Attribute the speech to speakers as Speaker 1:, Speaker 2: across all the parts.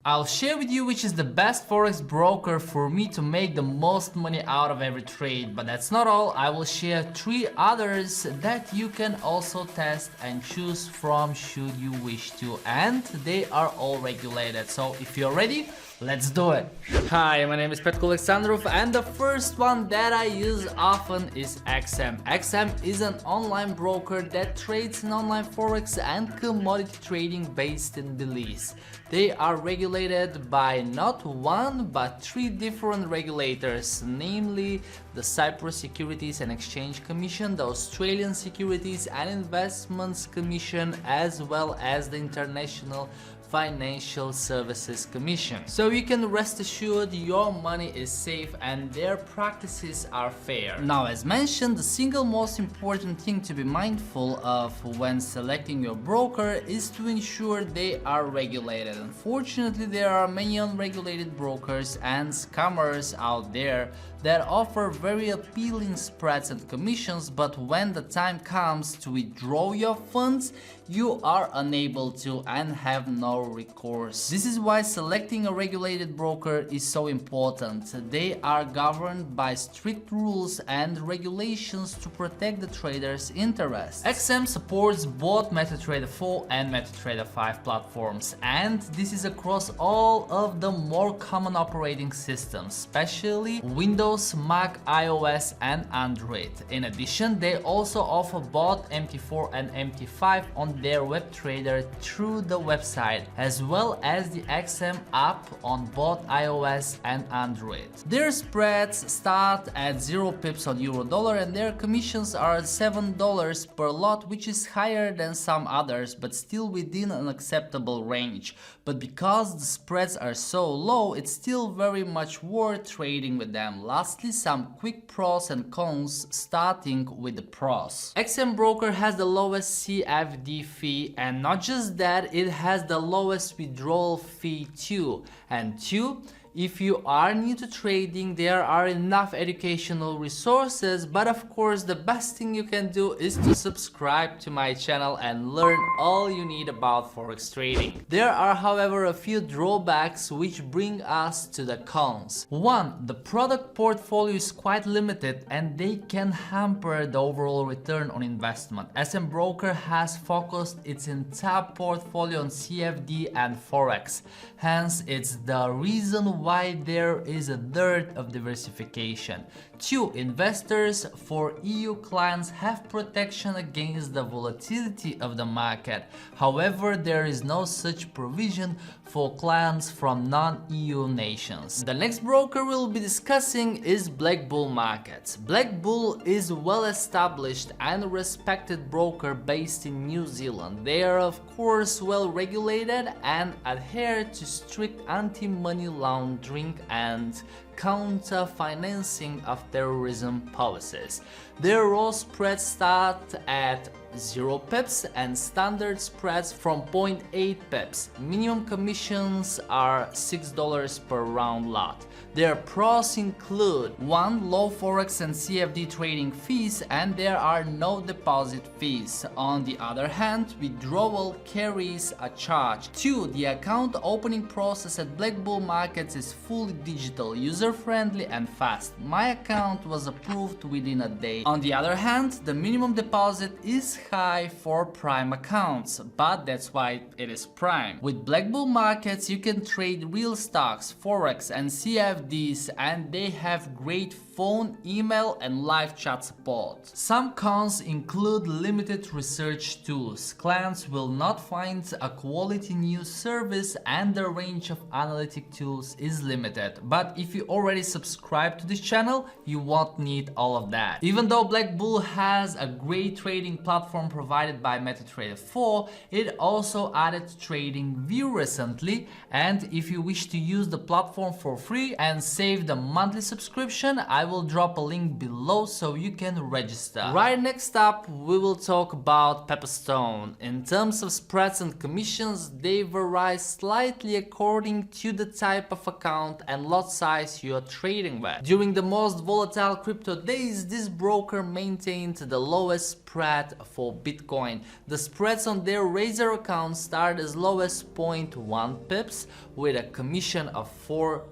Speaker 1: I'll share with you which is the best forex broker for me to make the most money out of every trade. But that's not all. I will share 3 others that you can also test and choose from should you wish to, and they are all regulated. So if you're ready, let's do it. Hi, my name is Petko Alexandrov, and the first one that I use often is XM. XM is an online broker that trades in online forex and commodity trading based in Belize. They are regulated by not 1 but 3 different regulators, namely the Cyprus Securities and Exchange Commission, the Australian Securities and Investments Commission, as well as the International Financial Services Commission. So you can rest assured your money is safe and their practices are fair. Now, as mentioned, the single most important thing to be mindful of when selecting your broker is to ensure they are regulated. Unfortunately, there are many unregulated brokers and scammers out there that offer very appealing spreads and commissions, but when the time comes to withdraw your funds, you are unable to and have no recourse. This is why selecting a regulated broker is so important. They are governed by strict rules and regulations to protect the trader's interests. XM supports both MetaTrader 4 and MetaTrader 5 platforms, and this is across all of the more common operating systems, especially Windows, Mac, iOS and Android. In addition, they also offer both MT4 and MT5 on their web trader through the website, as well as the XM app on both iOS and Android. Their spreads start at 0 pips on euro-dollar and their commissions are $7 per lot, which is higher than some others but still within an acceptable range. But because the spreads are so low, it's still very much worth trading with them. Lastly, some quick pros and cons, starting with the pros. XM broker has the lowest CFD fee, and not just that, it has the lowest withdrawal fee too. And 2, if you are new to trading, there are enough educational resources, but of course the best thing you can do is to subscribe to my channel and learn all you need about forex trading. There are, however, a few drawbacks which bring us to the cons. 1. The product portfolio is quite limited and they can hamper the overall return on investment. SM Broker has focused its entire portfolio on CFD and forex. Hence, it's the reason why there is a dearth of diversification. 2. Investors for EU clients have protection against the volatility of the market. However, there is no such provision for clients from non-EU nations. The next broker we'll be discussing is BlackBull Markets. BlackBull is a well-established and respected broker based in New Zealand. They are of course well regulated and adhere to strict anti-money laundering and counter-financing of terrorism policies. Their raw spreads start at 0 pips and standard spreads from 0.8 pips. Minimum commissions are $6 per round lot. Their pros include 1. Low forex and CFD trading fees, and there are no deposit fees. On the other hand, withdrawal carries a charge. 2. The account opening process at BlackBull Markets is fully digital, user-friendly and fast. My account was approved within a day. On the other hand, the minimum deposit is high for Prime accounts, but that's why it is Prime. With BlackBull Markets, you can trade real stocks, forex and CFDs, and they have great phone, email and live chat support. Some cons include limited research tools. Clients will not find a quality news service and the range of analytic tools is limited. But if you already subscribe to this channel, you won't need all of that. Even though BlackBull has a great trading platform provided by MetaTrader 4, it also added TradingView recently, and if you wish to use the platform for free and save the monthly subscription, I will drop a link below so you can register. Right next up, we will talk about Pepperstone. In terms of spreads and commissions, they vary slightly according to the type of account and lot size you are trading with. During the most volatile crypto days, this broker maintained the lowest spread for Bitcoin. The spreads on their Razor account start as low as 0.1 pips with a commission of $4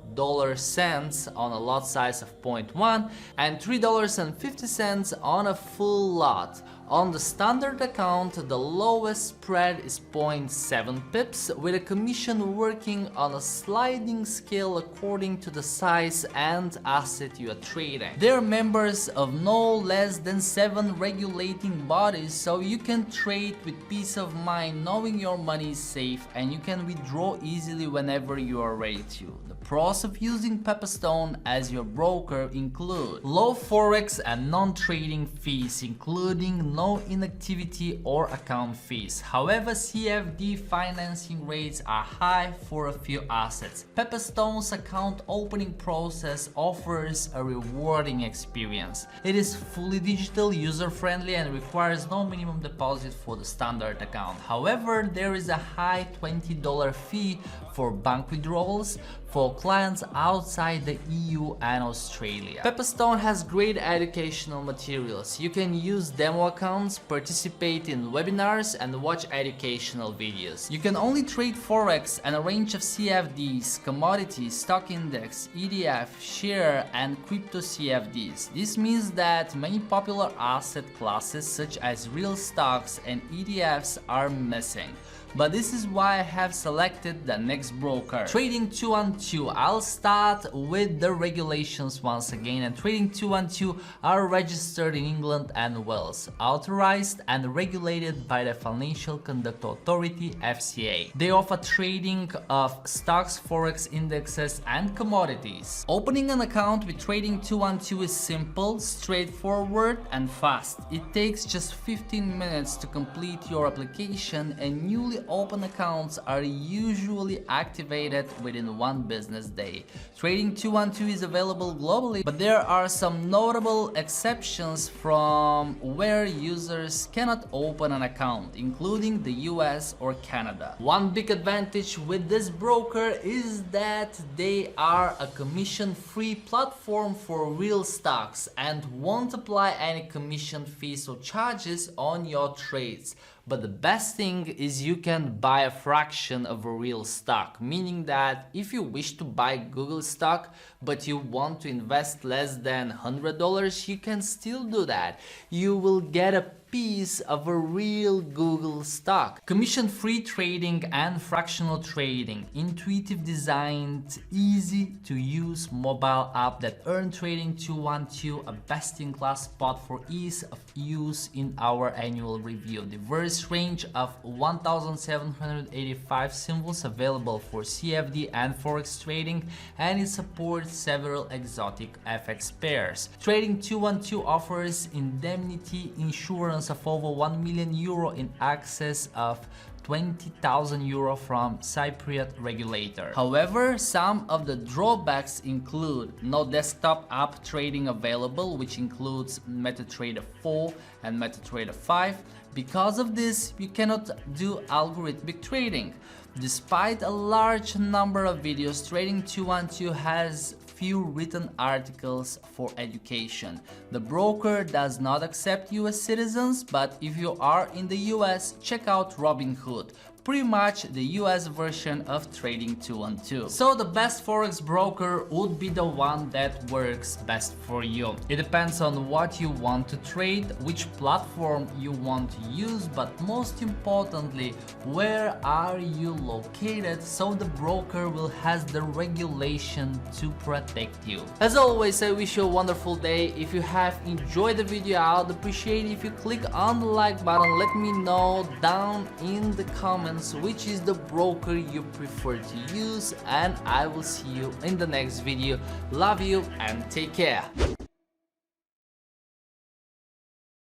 Speaker 1: on a lot size of 0.1 and $3.50 on a full lot. On the standard account, the lowest spread is 0.7 pips with a commission working on a sliding scale according to the size and asset you are trading. They are members of no less than 7 regulating bodies, so you can trade with peace of mind knowing your money is safe and you can withdraw easily whenever you are ready to. The pros of using Pepperstone as your broker include low forex and non-trading fees, including no inactivity or account fees. However, CFD financing rates are high for a few assets. Pepperstone's account opening process offers a rewarding experience. It is fully digital, user-friendly, and requires no minimum deposit for the standard account. However, there is a high $20 fee for bank withdrawals for clients outside the EU and Australia. Pepperstone has great educational materials. You can use demo accounts, participate in webinars, and watch educational videos. You can only trade Forex and a range of CFDs, commodities, stock index, ETF, share, and crypto CFDs. This means that many popular asset classes such as real stocks and ETFs are missing. But this is why I have selected the next broker, Trading212. I'll start with the regulations once again, and Trading212 are registered in England and Wales, authorized and regulated by the Financial Conduct Authority (FCA). They offer trading of stocks, forex indexes, and commodities. Opening an account with Trading212 is simple, straightforward, and fast. It takes just 15 minutes to complete your application, and newly open accounts are usually activated within 1 business day. Trading212 is available globally, but there are some notable exceptions from where users cannot open an account, including the US or Canada. One big advantage with this broker is that they are a commission-free platform for real stocks and won't apply any commission fees or charges on your trades. But the best thing is you can buy a fraction of a real stock, meaning that if you wish to buy Google stock but you want to invest less than $100, you can still do that. You will get a piece of a real Google stock. Commission-free trading and fractional trading, intuitive designed, easy to use mobile app that earned Trading212 a best-in-class spot for ease of use in our annual review. Diverse range of 1,785 symbols available for CFD and Forex trading, and it supports several exotic FX pairs. Trading212 offers indemnity insurance of over 1 million euro in excess of 20,000 euro from Cypriot regulator. However, some of the drawbacks include no desktop app trading available, which includes MetaTrader 4 and MetaTrader 5. Because of this, you cannot do algorithmic trading. Despite a large number of videos, Trading212 has few written articles for education. The broker does not accept US citizens, but if you are in the US, check out Robinhood, pretty much the US version of Trading212. So the best Forex broker would be the one that works best for you. It depends on what you want to trade, which platform you want to use, but most importantly, where are you located, so the broker will has the regulation to protect you. As always, I wish you a wonderful day. If you have enjoyed the video, I would appreciate if you click on the like button. Let me know down in the comments which is the broker you prefer to use, and I will see you in the next video. Love you and take care.